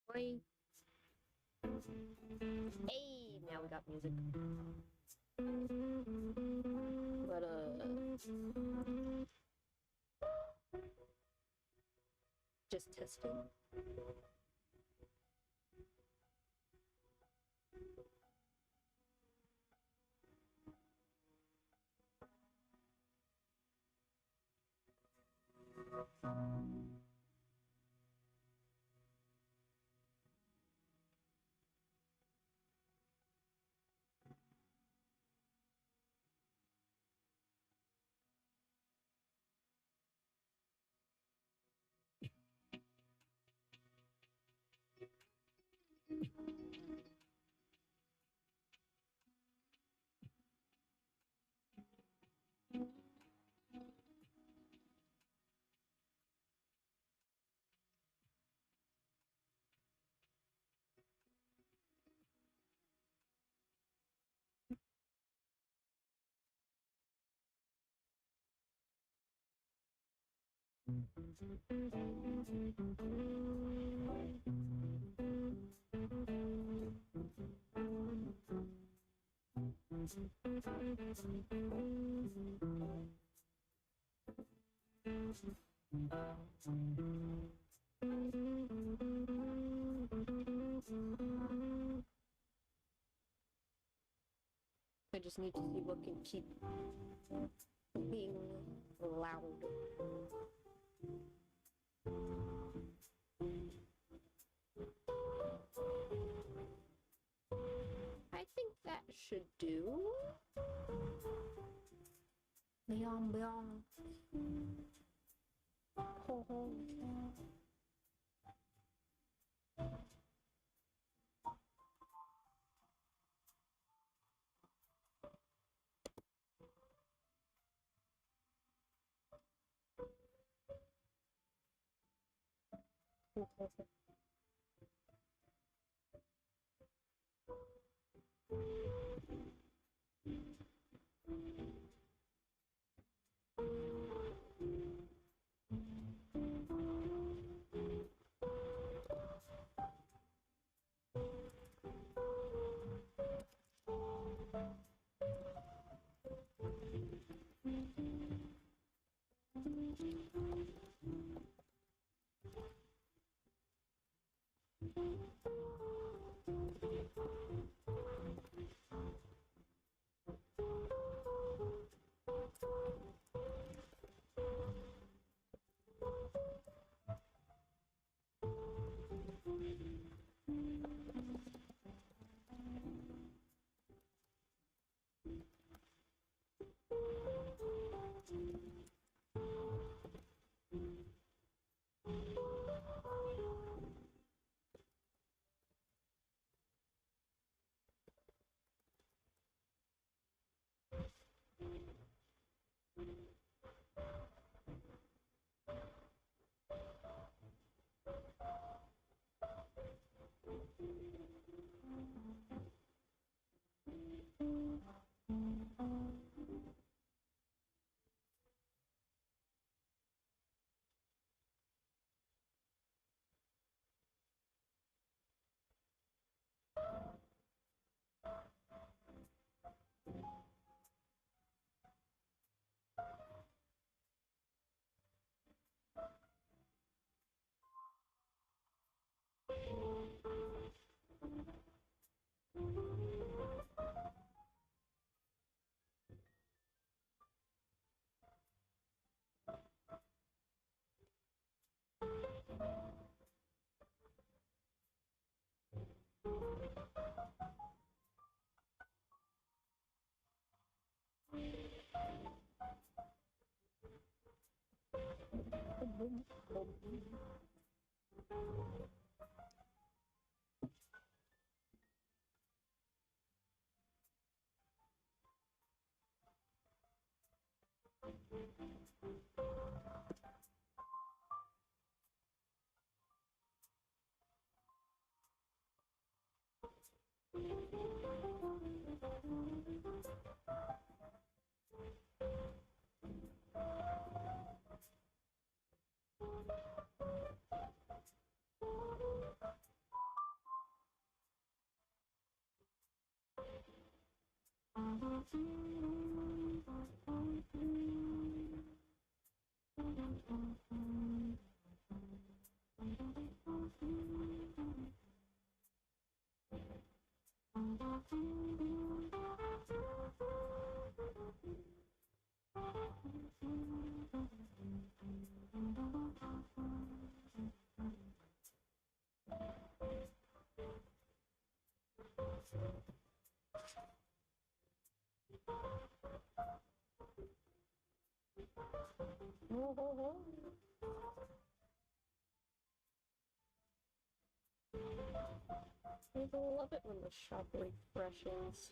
Boing. Hey, now we got music. But just testing. I just need to see what can keep being loud. I think that should do. Beyond, beyond. Ho ho. I love it when the shop refreshes.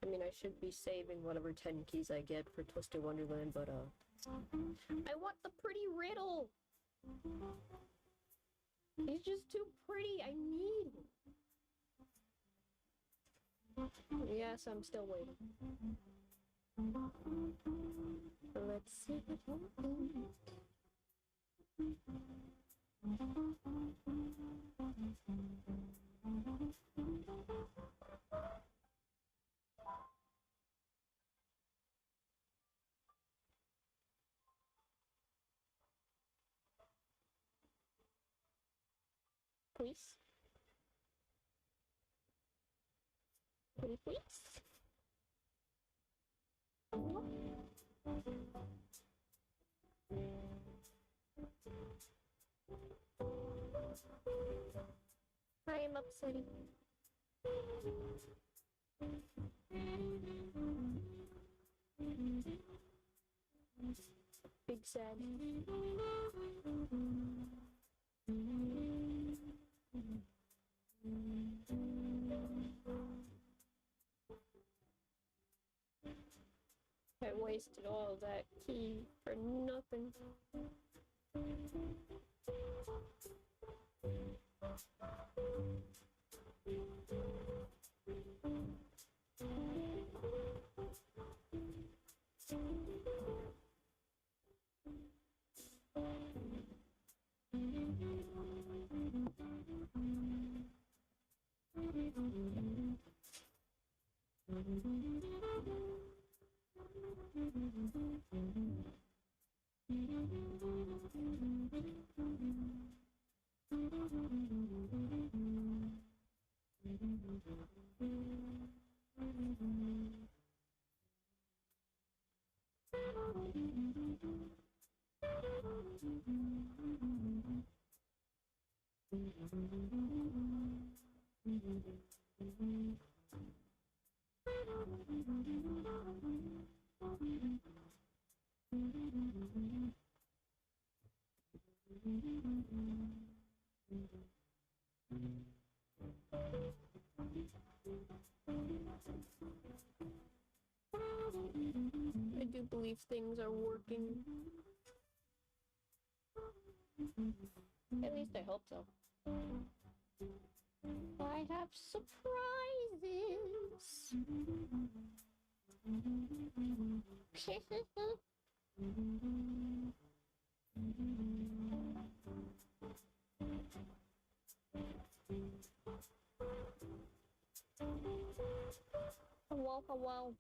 I mean, I should be saving whatever 10 keys I get for Twisted Wonderland, but, I want the pretty riddle! He's just too pretty, I need him. Yes, I'm still waiting. Let's see what happens. Please? Pretty please? I am upsetting. Big sad. I wasted all that key for nothing. I do believe things are working. At least I hope so. I have surprises. Hello, hello.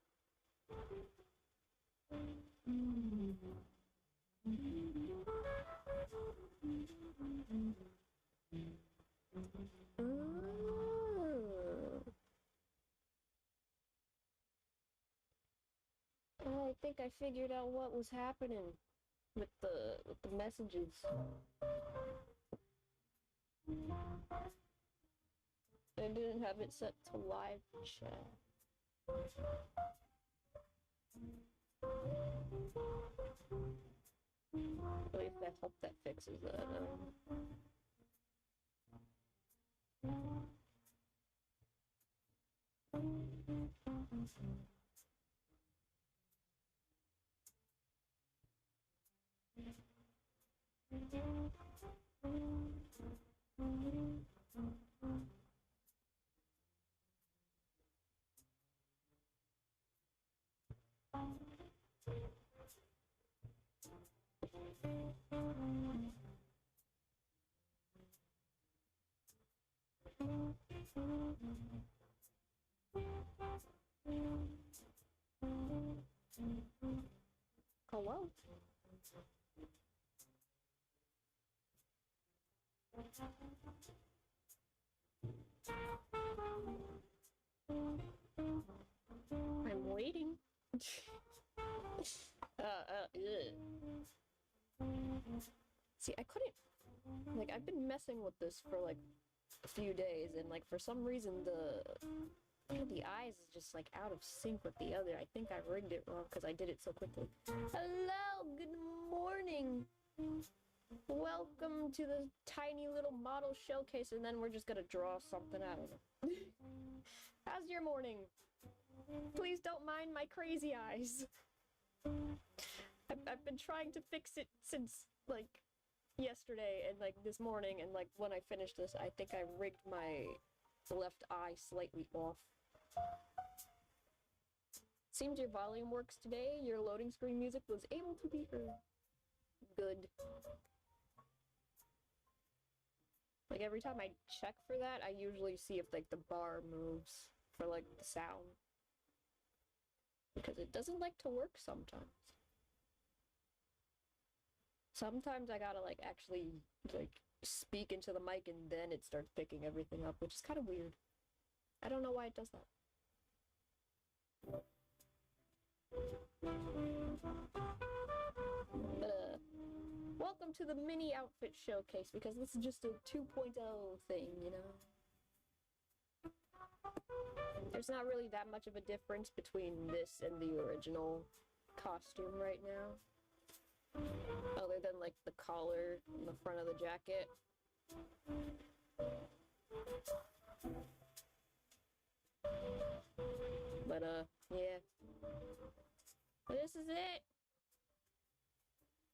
I think I figured out what was happening with the messages. I didn't have it set to live chat. At least I hope that fixes that. Hello? I'm waiting. Ugh. See, I couldn't, like, I've been messing with this for, like, a few days, and, like, for some reason, the eyes is just, like, out of sync with the other. I think I rigged it wrong, because I did it so quickly. Hello, good morning! Welcome to the tiny little model showcase, and then we're just gonna draw something, I don't know. How's your morning? Please don't mind my crazy eyes. I've been trying to fix it since, like, yesterday and, like, this morning, and, like, when I finished this, I think I rigged my left eye slightly off. Seems your volume works today. Your loading screen music was able to be heard. Good. Like, every time I check for that, I usually see if, like, the bar moves for, like, the sound. Because it doesn't like to work sometimes. Sometimes I gotta, like, actually, like, speak into the mic and then it starts picking everything up, which is kind of weird. I don't know why it does that. Welcome to the mini outfit showcase, because this is just a 2.0 thing, you know? There's not really that much of a difference between this and the original costume right now. Other than, like, the collar in the front of the jacket. But, yeah. This is it!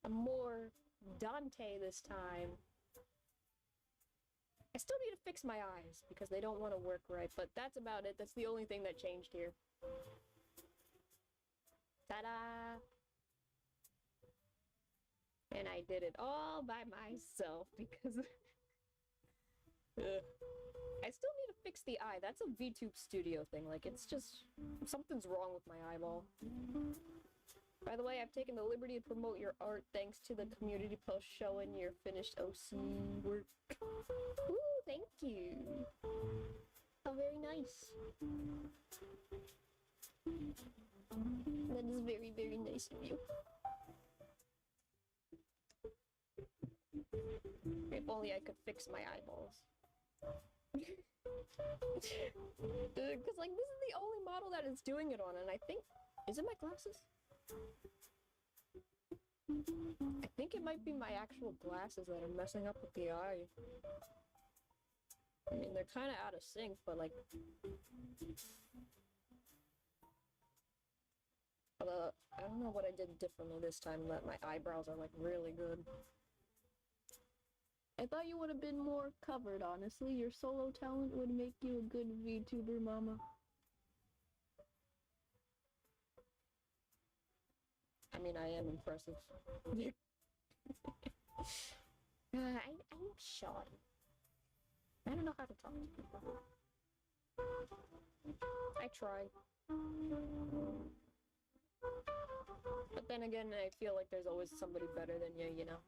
I'm more Dante this time. I still need to fix my eyes, because they don't want to work right, but that's about it. That's the only thing that changed here. Ta-da! And I did it all by myself, because... I still need to fix the eye. That's a VTube Studio thing. Like, it's just... something's wrong with my eyeball. By the way, I've taken the liberty to promote your art thanks to the community post showing your finished OC work. Ooh, thank you. How very nice. That is very, very nice of you. If only I could fix my eyeballs. Because, like, this is the only model that is doing it on, and I think... Is it my glasses? I think it might be my actual glasses that are messing up with the eye. I mean, they're kind of out of sync, but, like... I don't know what I did differently this time, but my eyebrows are, like, really good. I thought you would have been more covered, honestly. Your solo talent would make you a good VTuber, mama. I mean, I am impressive. I'm shy. I don't know how to talk to people. I try. But then again, I feel like there's always somebody better than you, you know?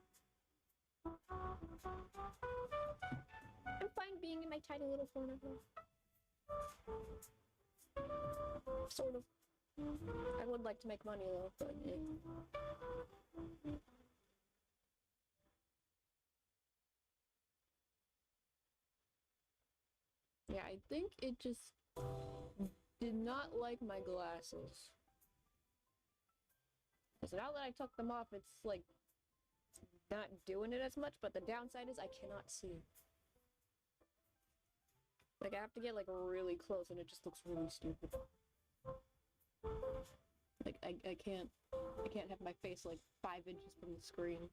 I'm fine being in my tiny little corner here. Sort of. I would like to make money though, but yeah. Yeah, I think it just did not like my glasses. Because now that I took them off, it's like not doing it as much, but the downside is I cannot see. Like, I have to get, like, really close, and it just looks really stupid. Like, I can't have my face, like, 5 inches from the screen.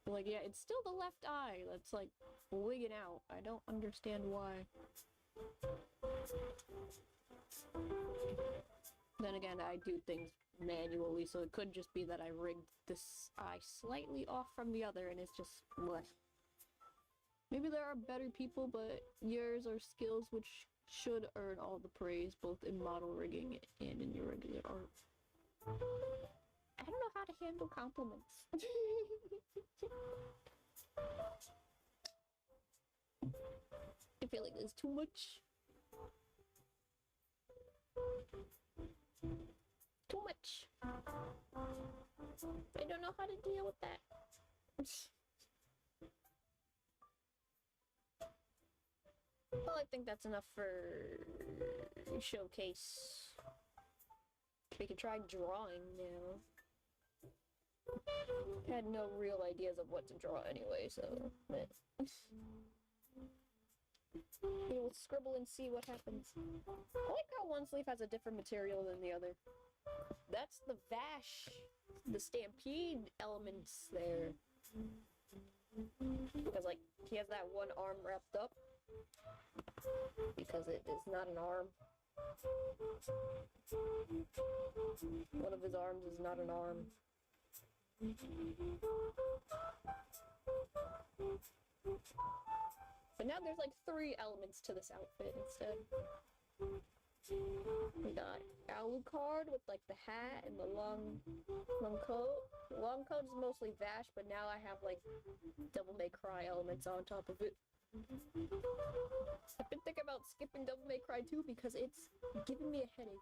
Like, yeah, it's still the left eye that's, like, wigging out. I don't understand why. Then again, I do things manually, so it could just be that I rigged this eye slightly off from the other, and it's just, what? Maybe there are better people, but yours are skills which should earn all the praise, both in model rigging and in your regular art. I don't know how to handle compliments. I feel like there's too much. Too much. I don't know how to deal with that. Well, I think that's enough for showcase. We can try drawing now. Had no real ideas of what to draw anyway, so we'll scribble and see what happens. I like how one sleeve has a different material than the other. That's the Vash, the Stampede elements there. Because, like, he has that one arm wrapped up. Because it is not an arm. One of his arms is not an arm. But now there's like 3 elements to this outfit instead. We got Alucard with like the hat and the long coat. The long coat is mostly Vash, but now I have like Devil May Cry elements on top of it. I've been thinking about skipping Devil May Cry 2 because it's giving me a headache.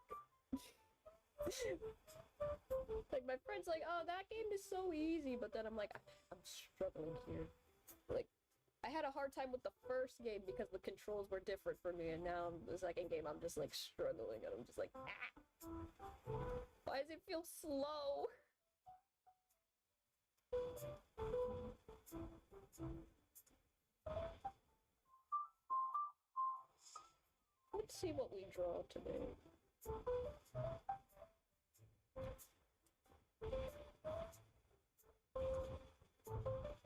Like, my friend's like, oh, that game is so easy, but then I'm like, I'm struggling here. Like, I had a hard time with the first game because the controls were different for me, and now the second game I'm just like struggling, and I'm just like, ah! Why does it feel slow? Let's see what we draw today.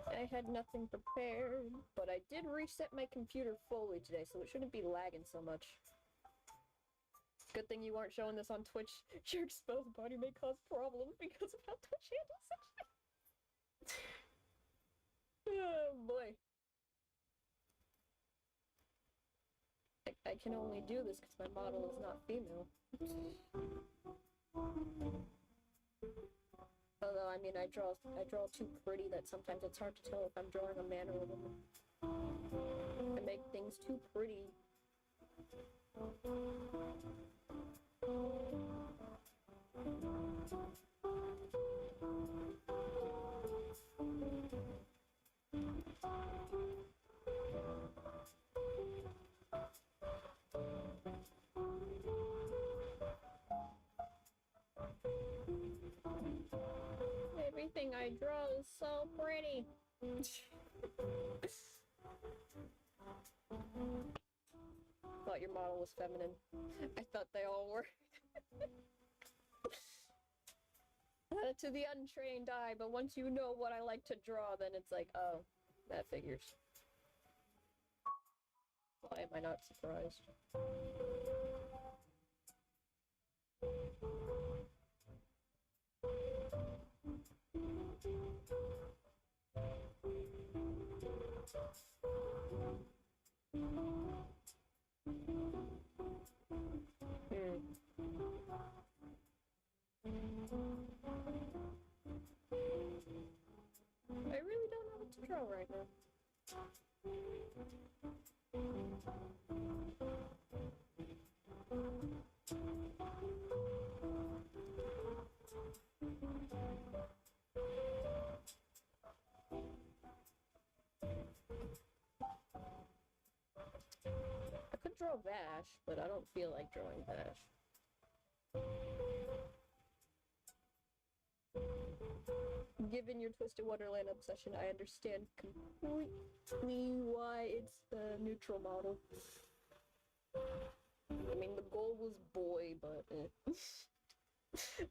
I had nothing prepared, but I did reset my computer fully today, so it shouldn't be lagging so much. Good thing you aren't showing this on Twitch. Your exposed body may cause problems because of how Twitch handles it. Oh boy. I can only do this because my model is not female. Although, I mean, I draw too pretty that sometimes it's hard to tell if I'm drawing a man or a woman. I make things too pretty. Everything I draw is so pretty. Thought your model was feminine. I thought they all were. To the untrained eye, but once you know what I like to draw, then it's like, oh, that figures. Why am I not surprised? I really don't know what to draw right now. I could draw Vash, but I don't feel like drawing Vash. Given your Twisted Wonderland obsession, I understand completely why it's the neutral model. I mean, the goal was boy, but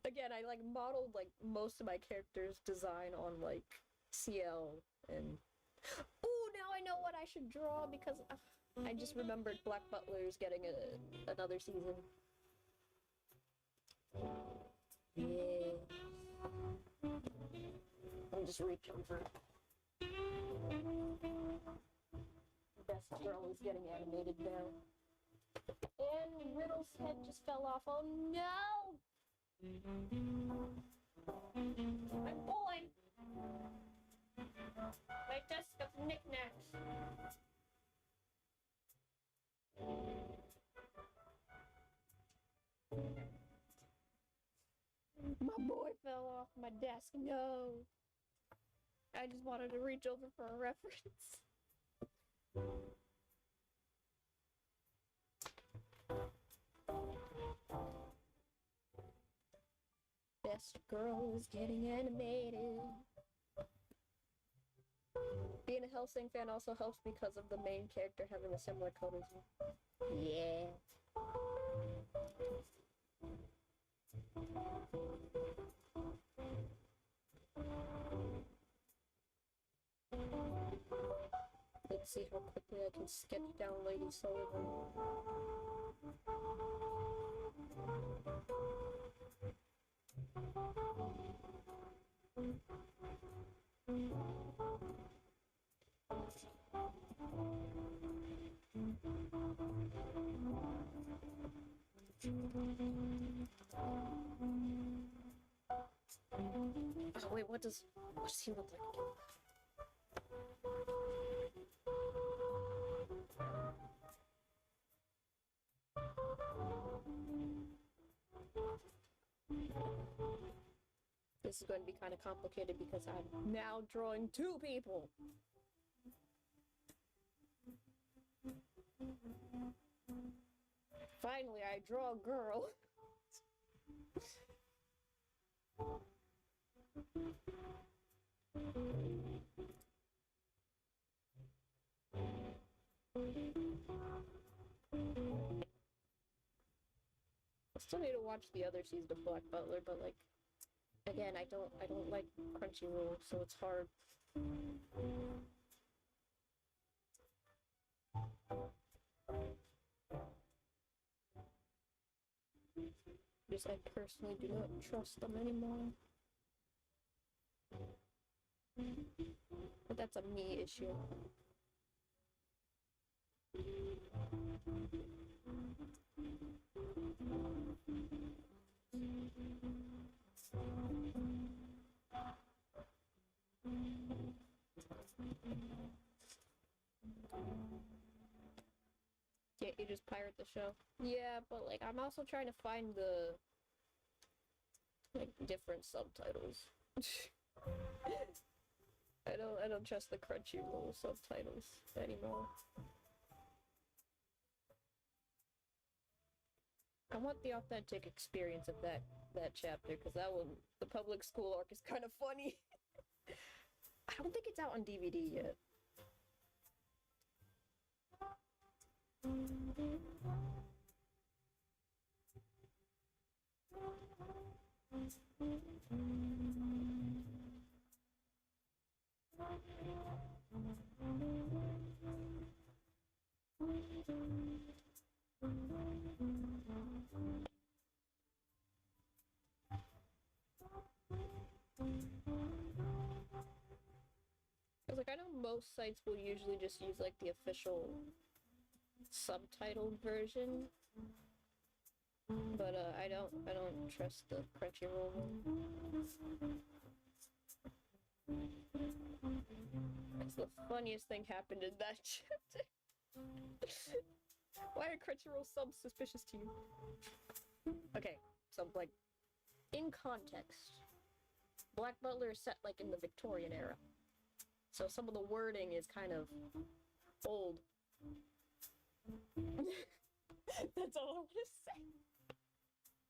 again, I like modeled like most of my characters' design on like CL and. Ooh, now I know what I should draw because I just remembered Black Butler's getting another season. Yeah. I'm just reaching for. Best Girl is getting animated now. And Riddle's head just fell off. Oh no! I'm pulling! My desk of knickknacks. My boy fell off my desk. No! I just wanted to reach over for a reference. Best Girl is getting animated. Being a Hellsing fan also helps because of the main character having a similar code as you. Yeah. Let's see how quickly I can sketch down Lady Sullivan. Oh wait, what does he look like again? This is going to be kind of complicated because I'm now drawing two people. Finally, I draw a girl. I still need to watch the other season of Black Butler, but like, again, I don't like Crunchyroll, so it's hard. Because I personally do not trust them anymore. But that's a me issue. Can't you just pirate the show? Yeah, but like I'm also trying to find the like different subtitles. I don't trust the Crunchyroll subtitles anymore. I want the authentic experience of that chapter because that one, the public school arc, is kind of funny. I don't think it's out on DVD yet. Because like I know most sites will usually just use like the official subtitled version, but I don't trust the Crunchyroll one. That's the funniest thing happened in that chapter. Why are Crunchyroll subs suspicious to you? Okay, so like in context, Black Butler is set like in the Victorian era. So some of the wording is kind of old. That's all I want to say.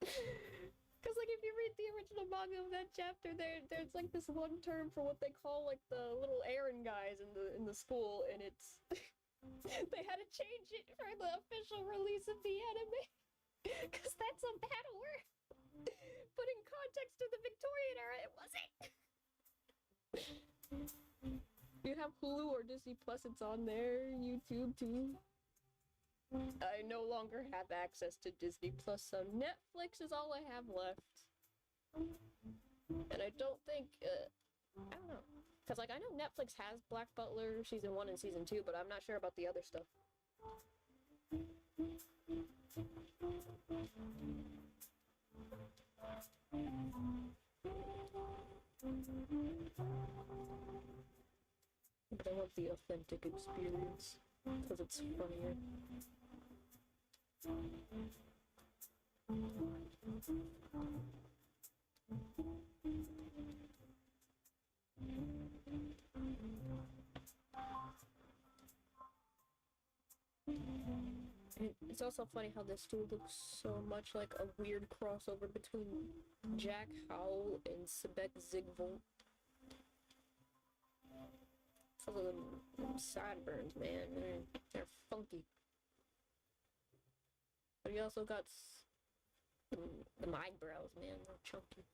Because like if you read the original manga of that chapter, there's like this one term for what they call like the little errand guys in the school, and it's they had to change it for the official release of the anime. Because that's a bad word. Put in context to the Victorian era, it wasn't. You have Hulu or Disney Plus, it's on there. YouTube too. I no longer have access to Disney Plus, so Netflix is all I have left. And I don't think, I don't know. Because, like, I know Netflix has Black Butler Season 1 and Season 2, but I'm not sure about the other stuff. But I want the authentic experience, because it's funnier. It's also funny how this dude looks so much like a weird crossover between Jack Howell and Sebek Zigvolt. Some of them sideburns, man, they're funky. But he also got them eyebrows, man, they're chunky.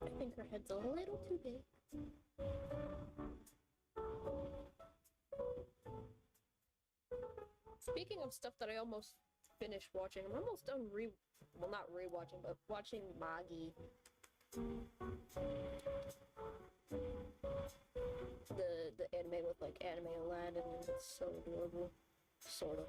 I think her head's a little too big. Speaking of stuff that I almost finished watching, I'm almost done well, not rewatching, but watching Magi. The anime with like anime Aladdin, and it's so adorable. Sort of.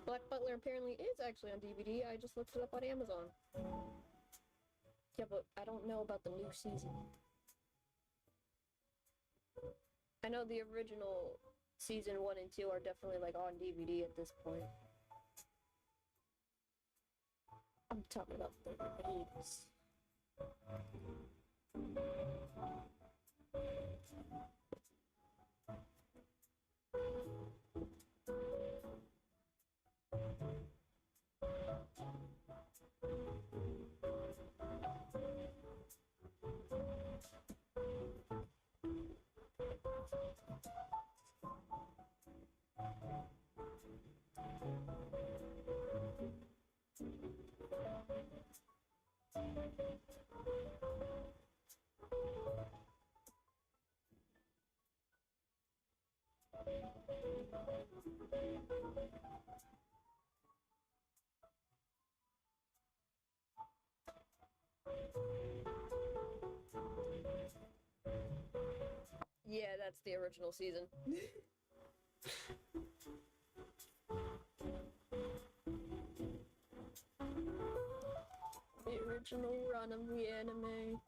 Black Butler apparently is actually on DVD. I just looked it up on Amazon. Yeah, but I don't know about the new season. I know the original season 1 and 2 are definitely like on DVD at this point. I'm talking about the remakes. Yeah, that's the original season. The original run of the anime.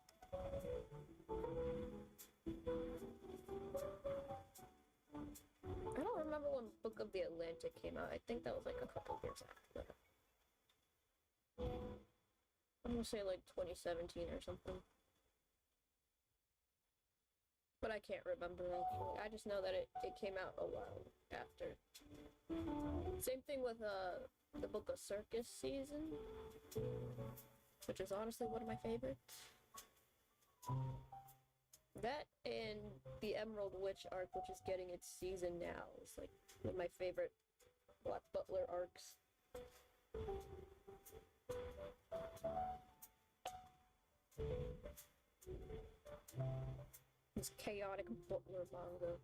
I don't remember when Book of the Atlantic came out. I think that was like a couple years after that. I'm gonna say like 2017 or something. But I can't remember actually. I just know that it came out a while after. Same thing with the Book of Circus season, which is honestly one of my favorites. That and the Emerald Witch arc, which is getting its season now, is like one of my favorite Black Butler arcs. This chaotic Butler manga.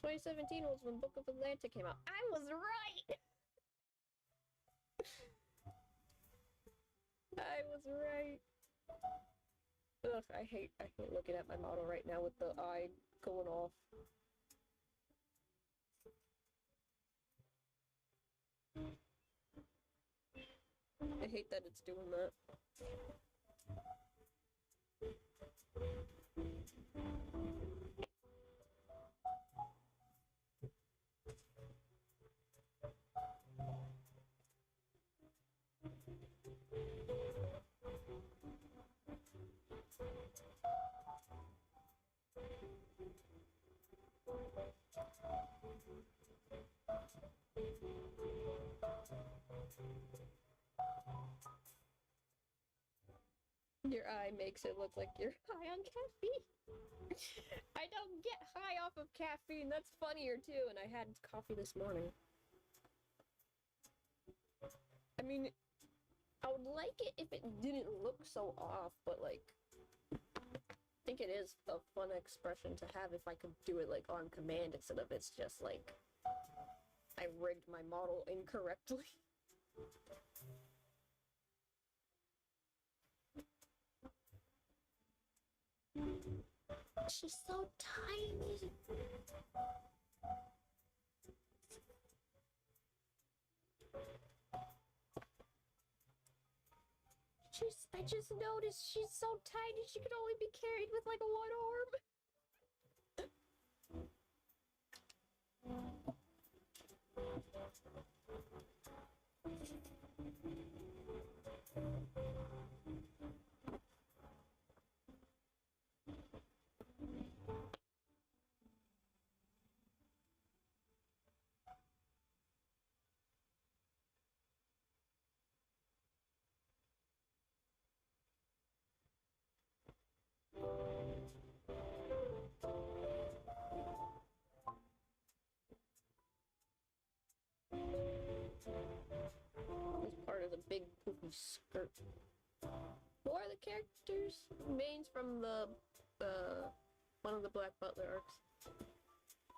"2017 was when Book of Atlantic came out." I was right! I was right. Ugh, I hate looking at my model right now with the eye going off. I hate that it's doing that. Your eye makes it look like you're high on caffeine. I don't get high off of caffeine. That's funnier too. And I had coffee this morning. I mean, I would like it if it didn't look so off, but like, I think it is a fun expression to have if I could do it like on command instead of it's just like I rigged my model incorrectly. She's so tiny. I just noticed she's so tiny she could only be carried with like one arm. This part of the big poofy skirt. Who are the characters? Mains from the one of the Black Butler arcs.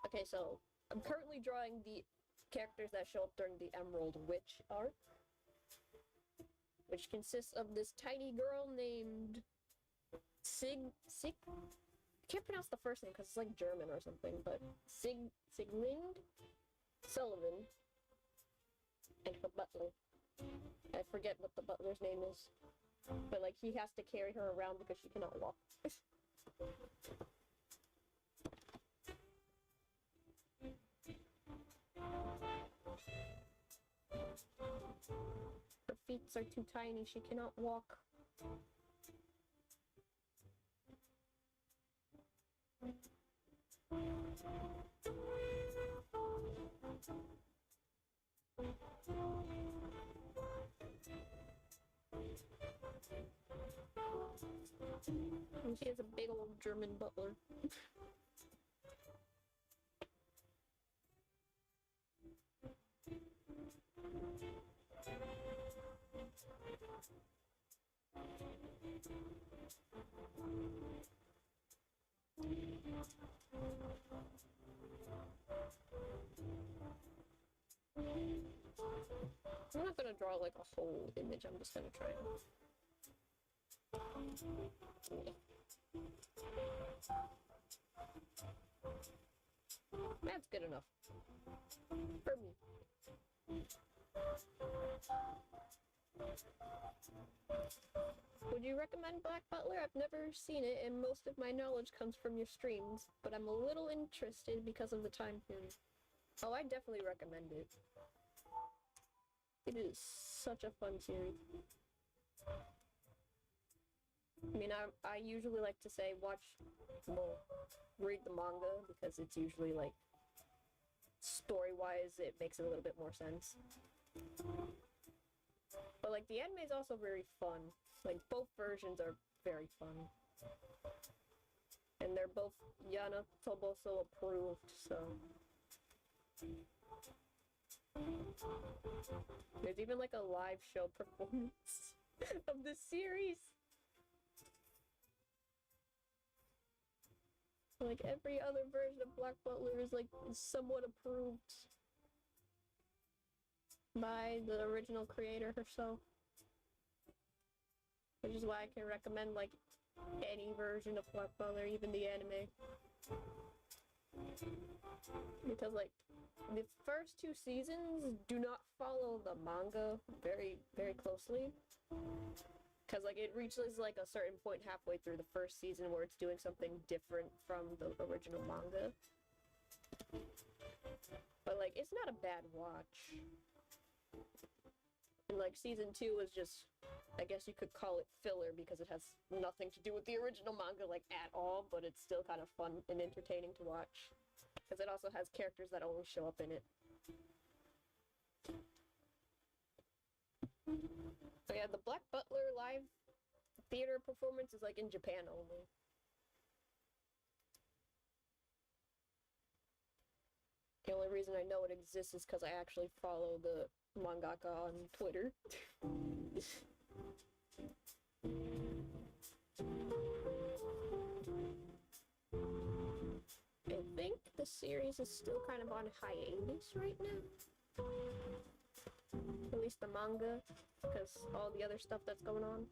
Okay, so I'm currently drawing the characters that show up during the Emerald Witch arc, which consists of this tiny girl named Sig. I can't pronounce the first name because it's like German or something, but Siglind Sullivan and her butler. I forget what the butler's name is, but like he has to carry her around because she cannot walk. Her feet are too tiny, she cannot walk. And she has a big old German butler. I'm not gonna draw like a whole image, I'm just gonna try and... That's good enough. For me. Would you recommend Black Butler? I've never seen it, and most of my knowledge comes from your streams, but I'm a little interested because of the time period. Oh, I definitely recommend it. It is such a fun series. I mean, I usually like to say read the manga, because it's usually, like, story-wise, it makes a little bit more sense. But, like, the anime is also very fun. Like, both versions are very fun. And they're both Yana Toboso approved, so... There's even, like, a live show performance of the series! Like, every other version of Black Butler is, like, somewhat approved by the original creator herself. Which is why I can recommend, like, any version of Black Butler, even the anime. Because, like, the first two seasons do not follow the manga very, very closely. Because, like, it reaches, like, a certain point halfway through the first season where it's doing something different from the original manga. But, like, it's not a bad watch. And, like, season 2 was just, I guess you could call it filler because it has nothing to do with the original manga, like, at all, but it's still kind of fun and entertaining to watch. Because it also has characters that only show up in it. So yeah, the Black Butler live theater performance is like in Japan only. The only reason I know it exists is because I actually follow the mangaka on Twitter. I think the series is still kind of on hiatus right now. At least the manga, because all the other stuff that's going on.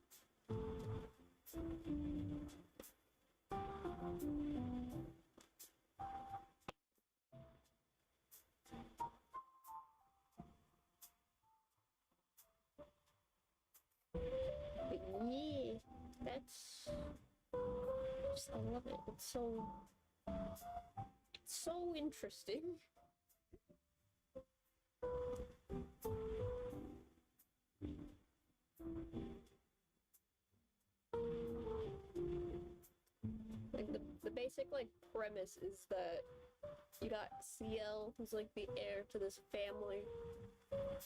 But yeah, that's just, I love it. It's so interesting. Like the basic like premise is that you got CL, who's like the heir to this family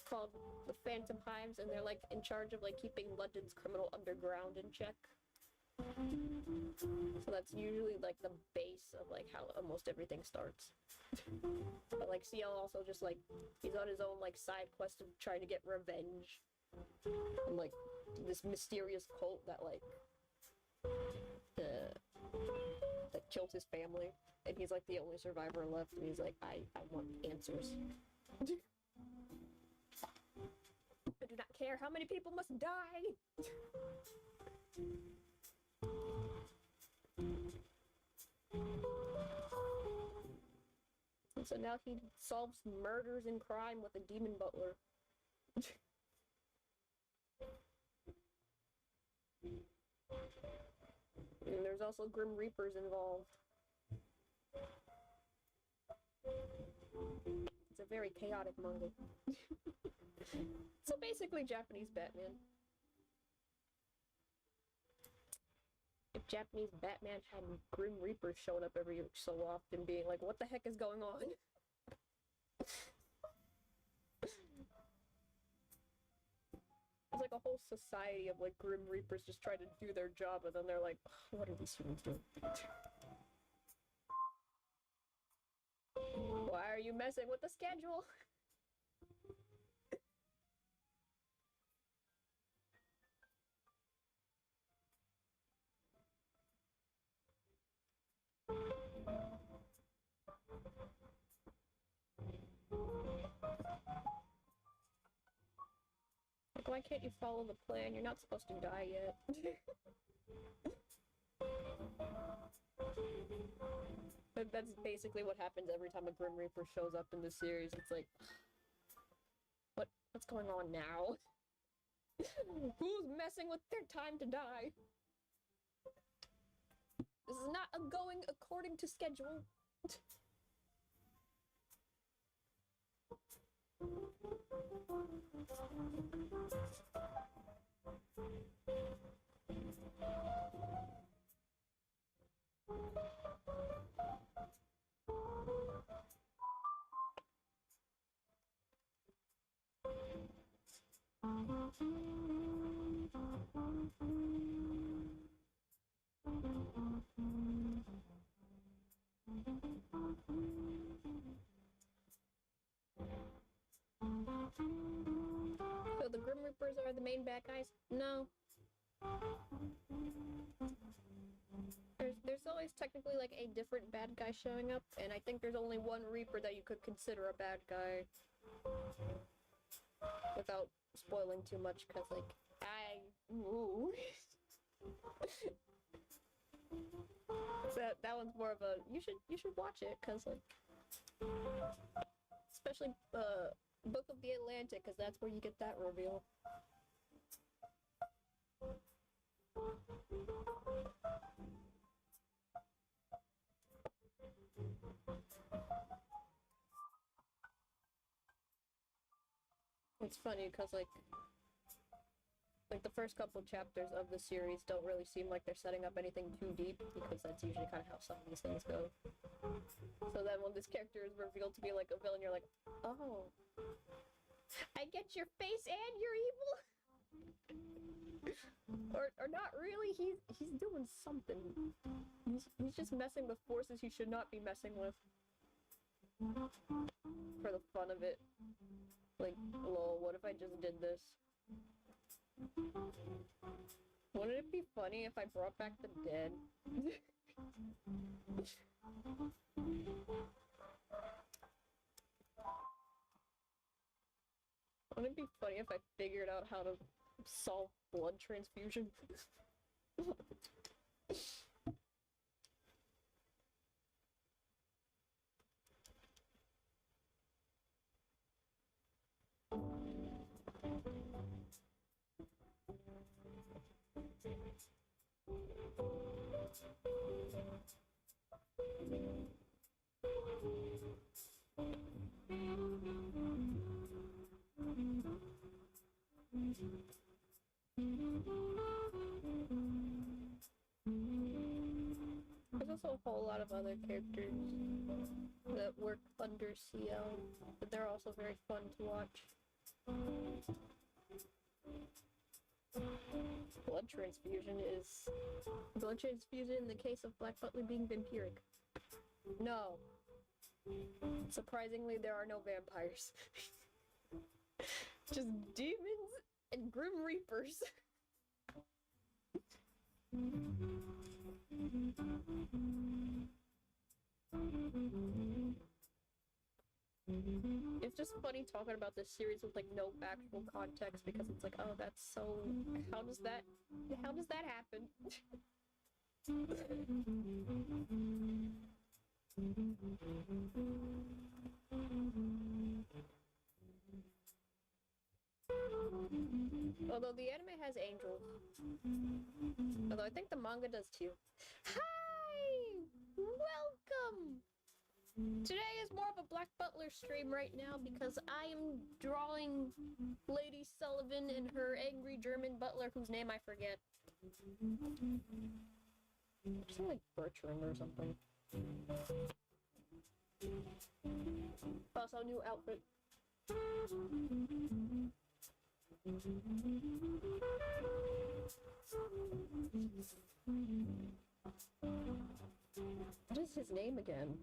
called the Phantom Hives, and they're like in charge of like keeping London's criminal underground in check. So that's usually like the base of like how almost everything starts. But like CL also just like he's on his own like side quest of trying to get revenge on like this mysterious cult that like that killed his family, and he's like the only survivor left, and he's like, I want answers. I do not care how many people must die. And so now he solves murders and crime with a demon butler. And there's also Grim Reapers involved. It's a very chaotic manga. So basically Japanese Batman. If Japanese Batman had Grim Reapers showing up every so often being like, what the heck is going on? It's like a whole society of like Grim Reapers just trying to do their job, and then they're like, what are these humans doing? Why are you messing with the schedule? Like, why can't you follow the plan? You're not supposed to die yet. But that's basically what happens every time a Grim Reaper shows up in the series. It's like, what's going on now? Who's messing with their time to die? This is not going according to schedule. So the Grim Reapers are the main bad guys? No. There's always technically like a different bad guy showing up, and I think there's only one Reaper that you could consider a bad guy. Without spoiling too much, because like, ooh. that one's more of a, you should watch it, because like, especially Book of the Atlantic, because that's where you get that reveal. It's funny because like the first couple chapters of the series don't really seem like they're setting up anything too deep, because that's usually kind of how some of these things go. So then when this character is revealed to be like a villain, you're like, oh, I get your face and you're evil. Or not really, he's doing something. He's just messing with forces he should not be messing with. For the fun of it. Like, lol, what if I just did this? Wouldn't it be funny if I brought back the dead? Wouldn't it be funny if I figured out how to solve blood transfusion? There's also a whole lot of other characters that work under CL, but they're also very fun to watch. Blood transfusion in the case of Black Butler being vampiric. No. Surprisingly, there are no vampires. Just demons and Grim Reapers. It's just funny talking about this series with like no actual context because it's like, oh, that's so. How does that happen? Although the anime has angels. Although I think the manga does too. Hi! Welcome! Today is more of a Black Butler stream right now because I am drawing Lady Sullivan and her angry German butler whose name I forget. Something like Bertram or something. Also, new outfit. What is his name again?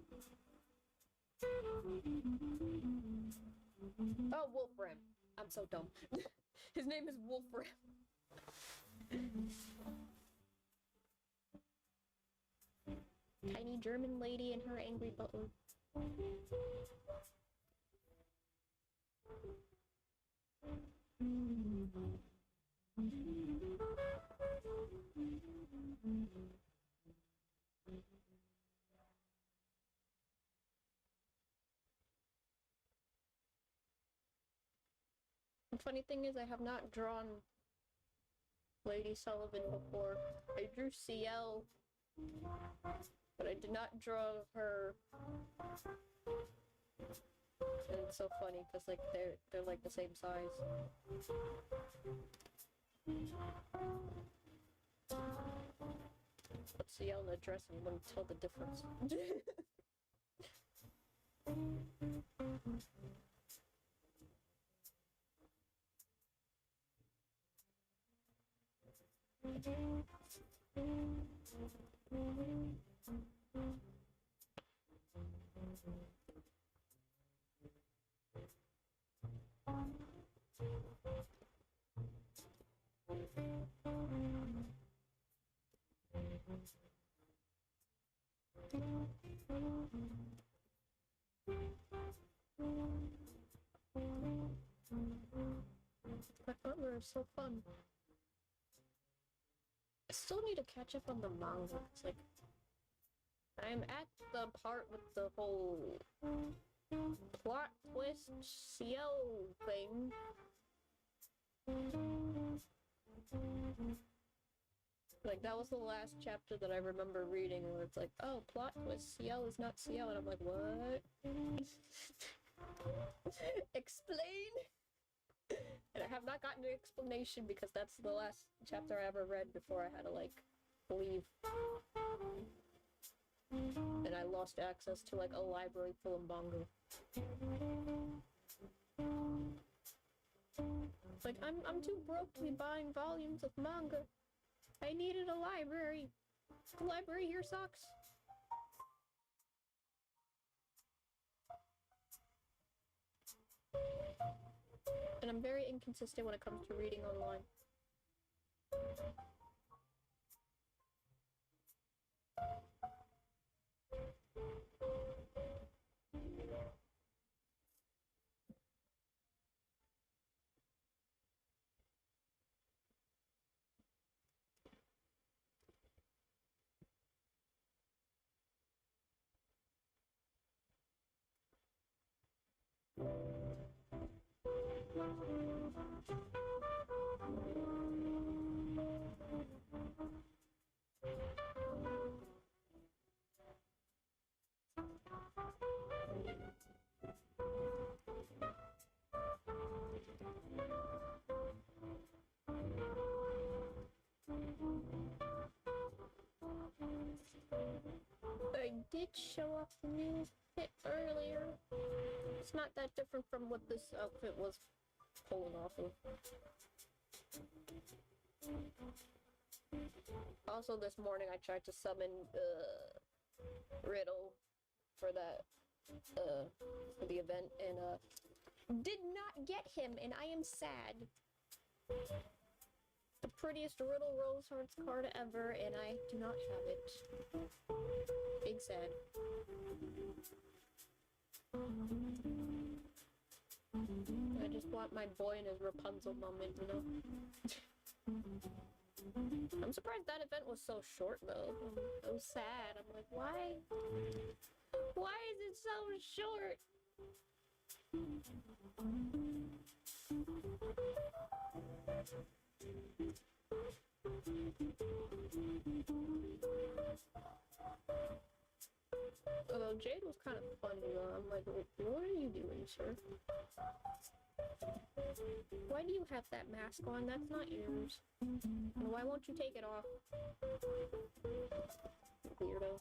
Oh, Wolfram. I'm so dumb. His name is Wolfram. Tiny German lady and her angry butler. The funny thing is I have not drawn Lady Sullivan before. I drew CL, but I did not draw her. And it's so funny because like they're like the same size. But CL in the dress and you wouldn't tell the difference. Black Butler is so fun. I still need to catch up on the manga. It's like I'm at the part with the whole plot twist CL thing. Like that was the last chapter that I remember reading where it's like, oh, plot twist, CL is not CL, and I'm like, what? Explain? And I have not gotten an explanation because that's the last chapter I ever read before I had to like leave. And I lost access to like a library full of manga. Like, I'm too broke to be buying volumes of manga. I needed a library. The library here sucks. And I'm very inconsistent when it comes to reading online. I did show off the new fit earlier. It's not that different from what this outfit was pulling off of. Also, this morning I tried to summon Riddle for that for the event and did not get him, and I am sad. The prettiest Riddle Rose Hearts card ever, and I do not have it. Big sad. I just want my boy in his Rapunzel moment, you know? I'm surprised that event was so short, though. I was sad. I'm like, why? Why is it so short? Although Jade was kind of funny, though. I'm like, what are you doing, sir? Why do you have that mask on? That's not yours. Why won't you take it off? Weirdo.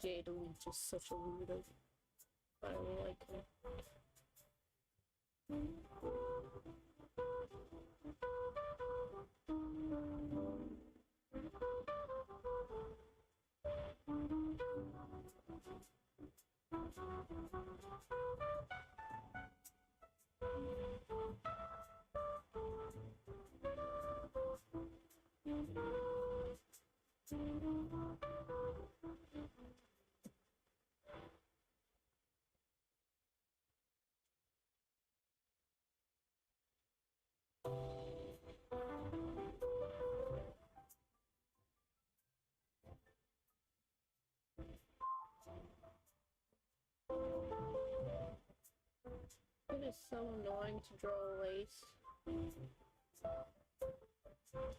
Jade is just such a weirdo. I don't like him. It is so annoying to draw a lace.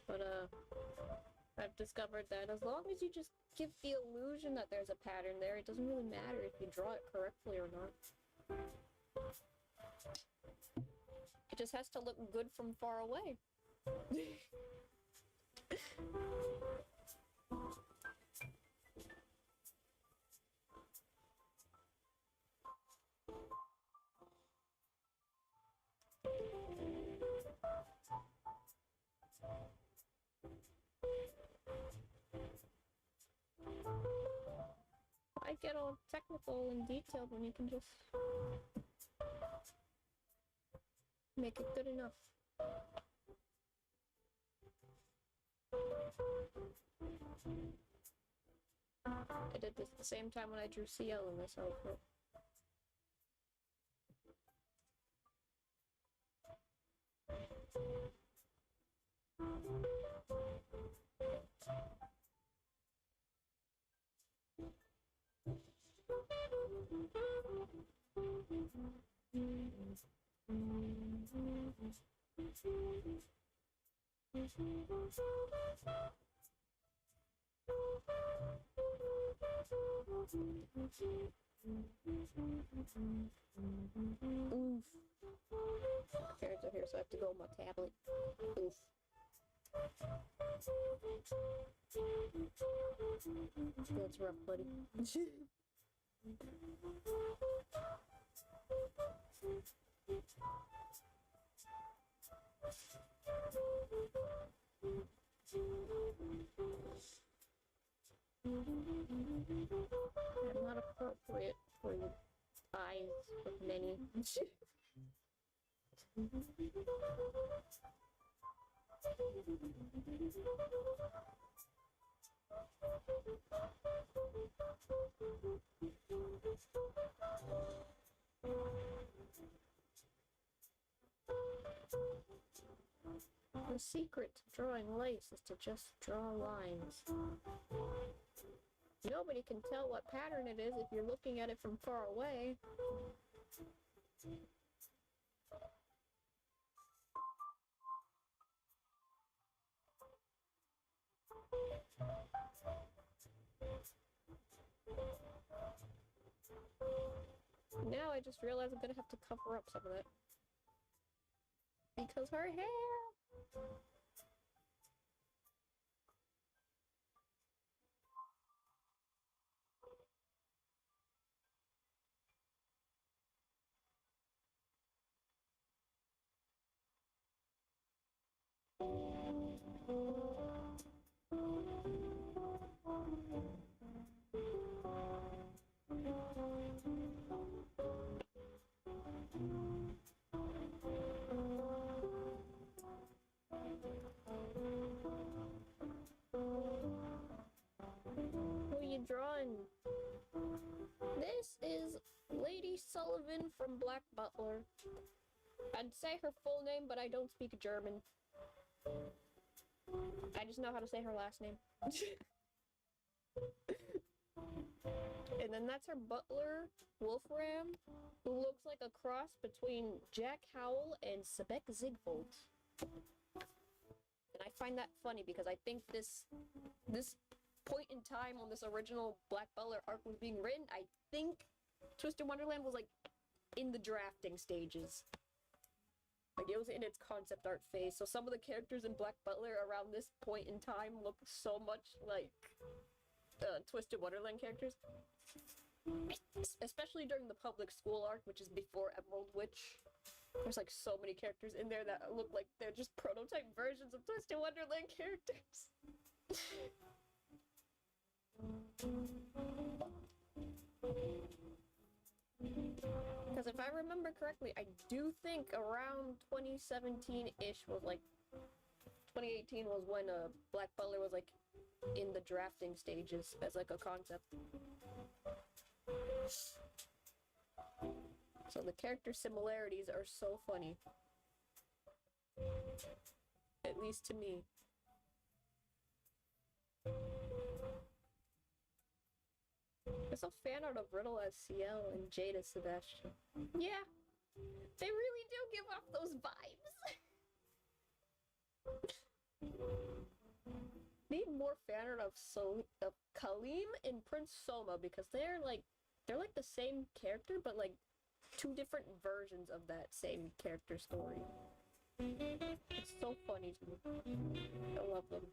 But, I've discovered that as long as you just give the illusion that there's a pattern there, it doesn't really matter if you draw it correctly or not. It just has to look good from far away. I get all technical and detailed when you can just make it good enough. I did this at the same time when I drew CL in this outfit. Oof. Parents are here, so I have to go on my tablet. Oof. That's rough, buddy. I'm not appropriate for the eyes of many. The secret to drawing lace is to just draw lines. Nobody can tell what pattern it is if you're looking at it from far away. Now I just realized I'm gonna have to cover up some of it. Because her hair! Who are you drawing? This is Lady Sullivan from Black Butler. I'd say her full name, but I don't speak German. I just know how to say her last name. And then that's her butler, Wolfram, who looks like a cross between Jack Howell and Sebek Zigvold. And I find that funny because I think this point in time when this original Black Butler arc was being written, I think Twisted Wonderland was like in the drafting stages. Like it was in its concept art phase, so some of the characters in Black Butler around this point in time look so much like Twisted Wonderland characters. Especially during the public school arc, which is before Emerald Witch. There's like so many characters in there that look like they're just prototype versions of Twisted Wonderland characters. Because if I remember correctly, I do think around 2017-ish was like 2018 was when Black Butler was like in the drafting stages as like a concept. So the character similarities are so funny. At least to me. There's a fan art of Riddle as CL and Jade as Sebastian. Yeah, they really do give off those vibes. Need more fan art of Kaleem and Prince Soma because they're like the same character, but like two different versions of that same character story. It's so funny to me. I love them.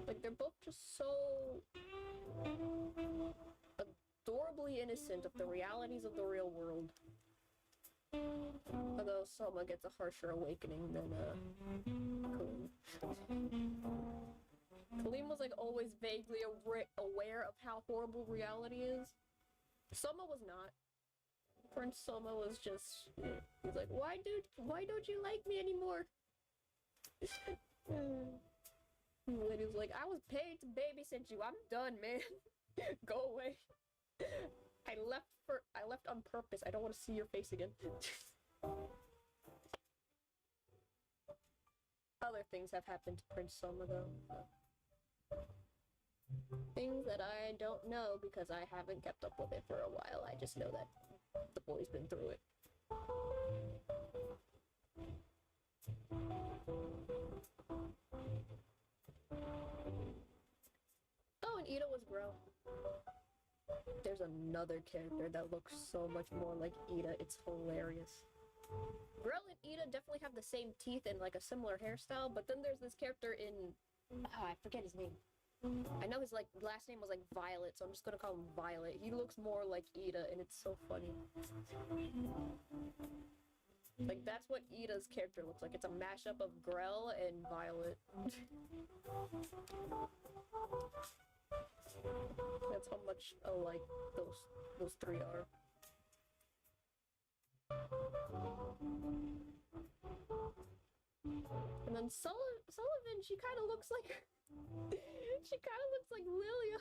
Like they're both just so adorably innocent of the realities of the real world. Although Soma gets a harsher awakening than Kaleem. Kaleem was like always vaguely aware of how horrible reality is. Soma was not. Prince Soma was just, he's like, why don't you like me anymore? And he was like, I was paid to babysit you. I'm done, man. Go away. I left on purpose. I don't want to see your face again. Other things have happened to Prince Soma though. Things that I don't know because I haven't kept up with it for a while. I just know that the boy's been through it. when Ida was grown. There's another character that looks so much more like Ida. It's hilarious. Grell and Ida definitely have the same teeth and like a similar hairstyle, but then there's this character in I forget his name. I know his like last name was like Violet, so I'm just gonna call him Violet. He looks more like Ida, and it's so funny. Like that's what Ida's character looks like. It's a mashup of Grell and Violet. That's how much alike those three are. And then Sullivan, she kind of looks like she kind of looks like Lilia.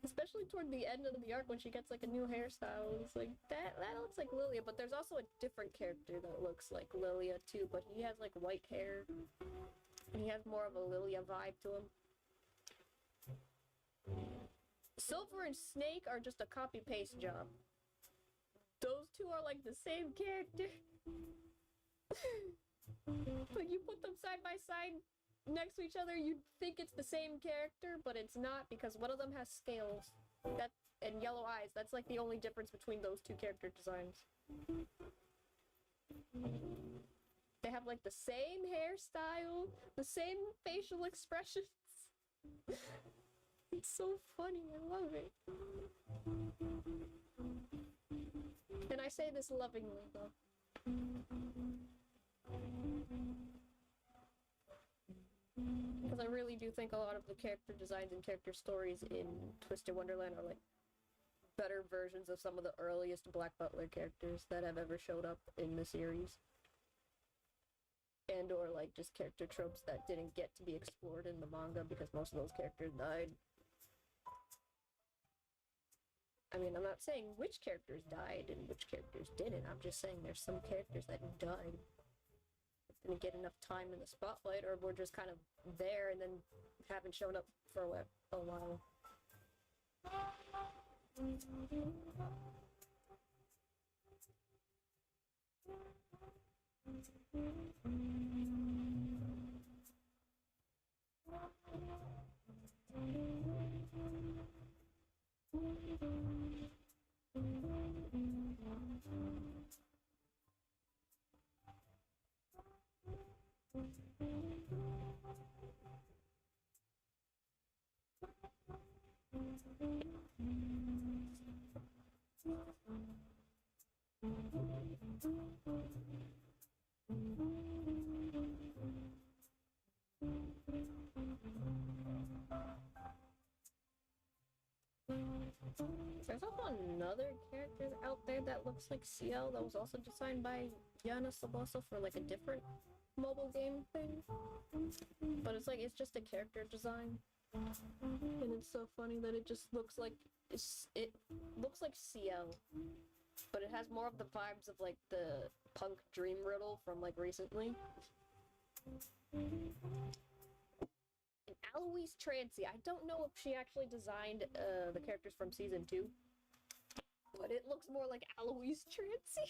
Especially toward the end of the arc when she gets like a new hairstyle. It's like that looks like Lilia, but there's also a different character that looks like Lilia too, but he has like white hair. And he has more of a Lilia vibe to him. Silver and Snake are just a copy-paste job. Those two are like the same character. But you put them side by side next to each other, you'd think it's the same character, but it's not because one of them has scales and yellow eyes. That's like the only difference between those two character designs. They have like the same hairstyle, the same facial expressions. It's so funny, I love it. And I say this lovingly though. Because I really do think a lot of the character designs and character stories in Twisted Wonderland are like better versions of some of the earliest Black Butler characters that have ever showed up in the series. And or like just character tropes that didn't get to be explored in the manga because most of those characters died. I mean, I'm not saying which characters died and which characters didn't. I'm just saying there's some characters that died. Didn't get enough time in the spotlight, or were just kind of there and then haven't shown up for a while. There's also another character out there that looks like CL that was also designed by Yana Saboso for like a different mobile game thing. But it's like, it's just a character design. And it's so funny that it just looks like, it looks like CL. But it has more of the vibes of like the punk Dream Riddle from like recently. And Aloise Trancy, I don't know if she actually designed the characters from season 2. But it looks more like Aloise Trancy.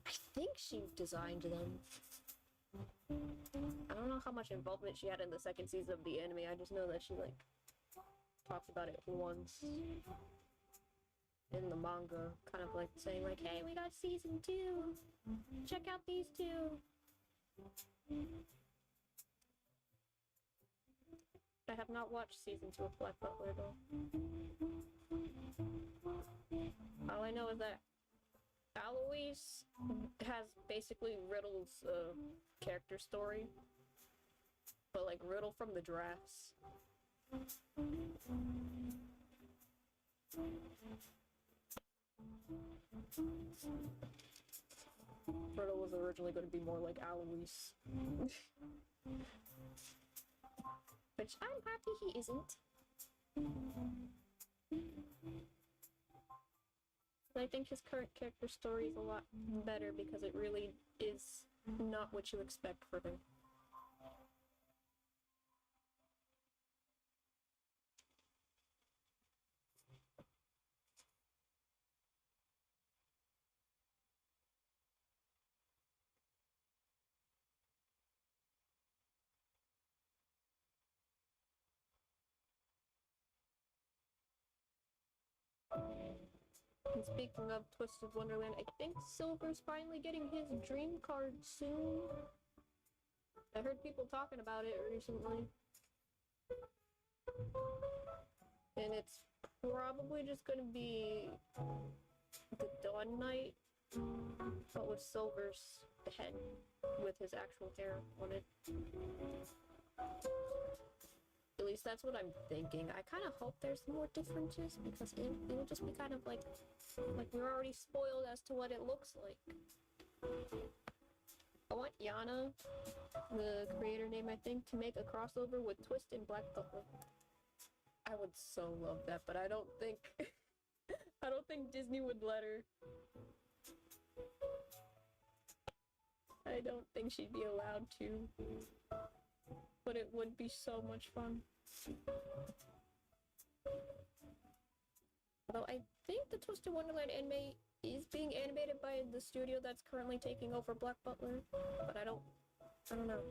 I think she designed them. I don't know how much involvement she had in the second season of the anime. I just know that she like talked about it once in the manga, kind of like saying like, hey, we got season 2. Check out these two. I have not watched season 2 of Black Butler though. All I know is that Aloise has basically Riddle's character story, but like Riddle from the drafts. Riddle was originally going to be more like Aloise. Which I'm happy he isn't. I think his current character story is a lot better because it really is not what you expect from him. And speaking of Twisted Wonderland, I think Silver's finally getting his dream card soon. I heard people talking about it recently. And it's probably just gonna be the Dawn Knight, but with Silver's head, with his actual hair on it. At least that's what I'm thinking. I kind of hope there's more differences, because it'll just be kind of like we're already spoiled as to what it looks like. I want Yana, the creator name I think, to make a crossover with Twist and Black Butler. I would so love that, but I don't think I don't think Disney would let her. I don't think she'd be allowed to. But it would be so much fun. Although I think the Twisted Wonderland anime is being animated by the studio that's currently taking over Black Butler, but I don't know.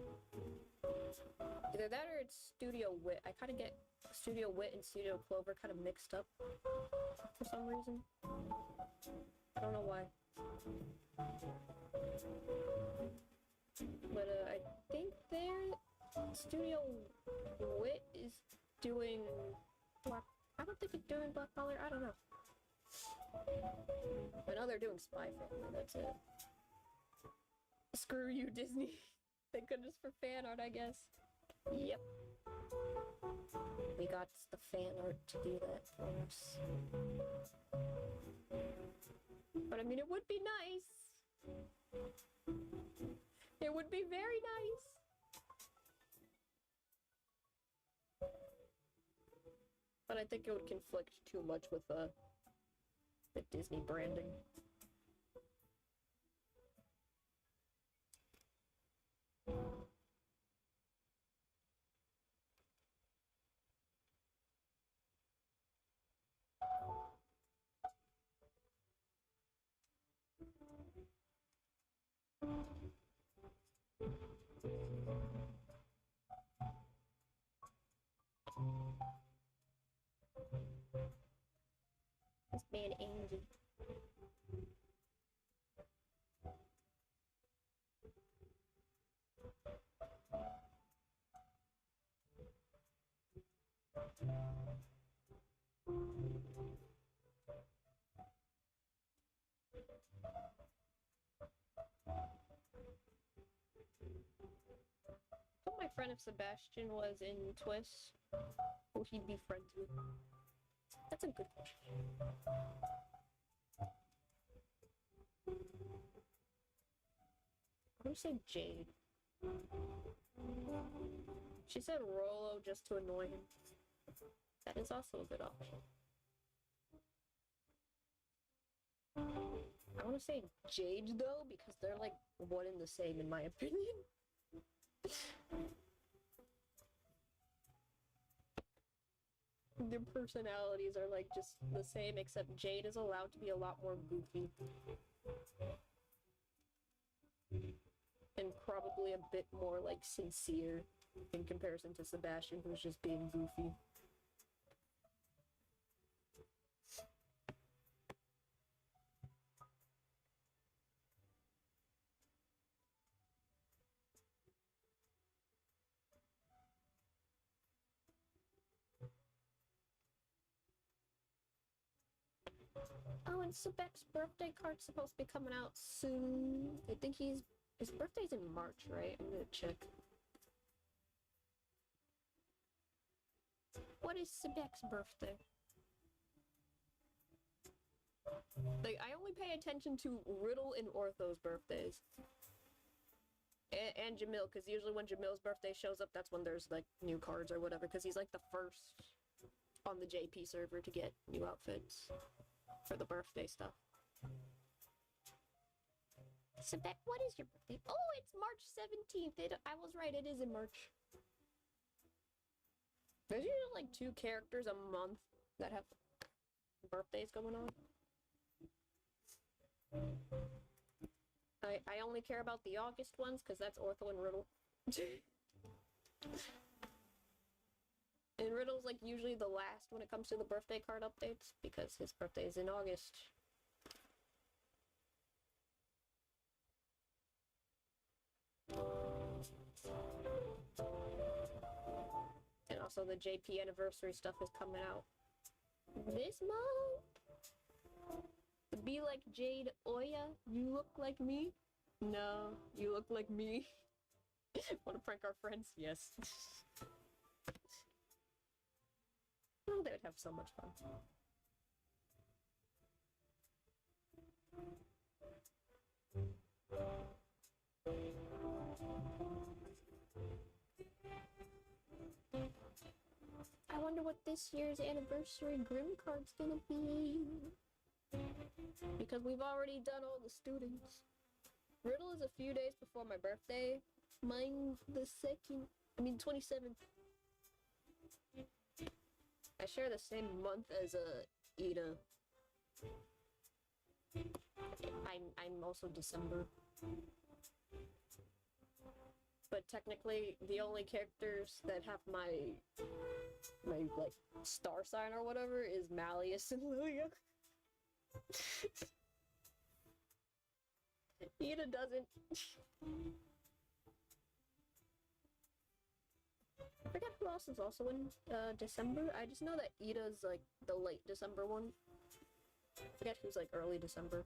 Either that or it's Studio Wit. I kind of get Studio Wit and Studio Clover kind of mixed up for some reason. I don't know why. But I think Studio Wit is doing Black... I don't think it's doing Black Butler. I don't know. I know they're doing Spy Family, that's it. Screw you, Disney. Thank goodness for fan art, I guess. Yep. We got the fan art to do that for us. But I mean, it would be nice. It would be very nice. But I think it would conflict too much with the Disney branding. This man Angie. I told my friend if Sebastian was in Twist, who he'd be friends with. That's a good question. I'm gonna say Jade. She said Rolo just to annoy him. That is also a good option. I want to say Jade though, because they're like one and the same in my opinion. Their personalities are like just the same, except Jade is allowed to be a lot more goofy. And probably a bit more like sincere in comparison to Sebastian, who's just being goofy. Oh, and Sebek's birthday card's supposed to be coming out soon. I think his birthday's in March, right? I'm gonna check. What is Sebek's birthday? Like, I only pay attention to Riddle and Ortho's birthdays. And Jamil, because usually when Jamil's birthday shows up, that's when there's, like, new cards or whatever, because he's, like, the first on the JP server to get new outfits for the birthday stuff. Sebek, what is your birthday? Oh, it's March 17th. I was right, it is in March. There's usually, like, 2 characters a month that have birthdays going on. I only care about the August ones, because that's Ortho and Riddle. And Riddle's, like, usually the last when it comes to the birthday card updates, because his birthday is in August. Also, the JP anniversary stuff is coming out this month. Be like Jade Oya, you look like me? No, you look like me. Wanna prank our friends? Yes. Oh, they would have so much fun. I wonder what this year's anniversary Grim card's gonna be. Because we've already done all the students. Riddle is a few days before my birthday. Mine's the 27th. I share the same month as Ida. I'm also December. But technically, the only characters that have my like star sign or whatever is Malleus and Lilia. Ida doesn't. I forget who else is also in December. I just know that Ida's like the late December one. I forget who's like early December.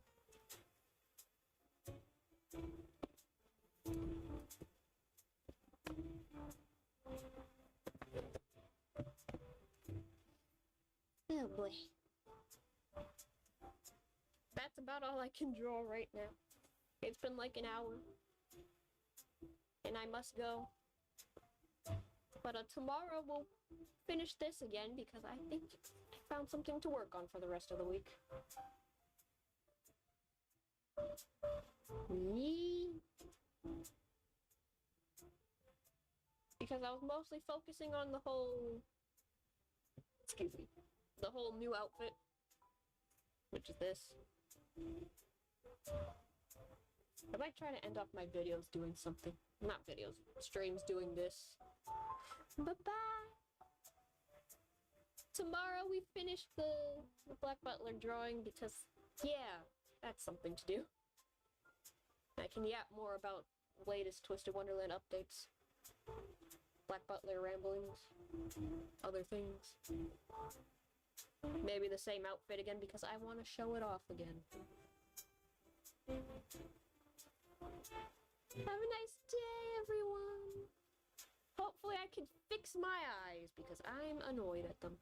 Oh boy. That's about all I can draw right now. It's been like an hour. And I must go. But tomorrow we'll finish this again because I think I found something to work on for the rest of the week. Because I was mostly focusing on the whole new outfit, which is this. I might try to end off my videos doing something. Not videos, streams doing this. Bye-bye! Tomorrow we finish the Black Butler drawing because, yeah, that's something to do. I can yap more about latest Twisted Wonderland updates. Black Butler ramblings. Other things. Maybe the same outfit again because I want to show it off again. Have a nice day, everyone! Hopefully I can fix my eyes because I'm annoyed at them.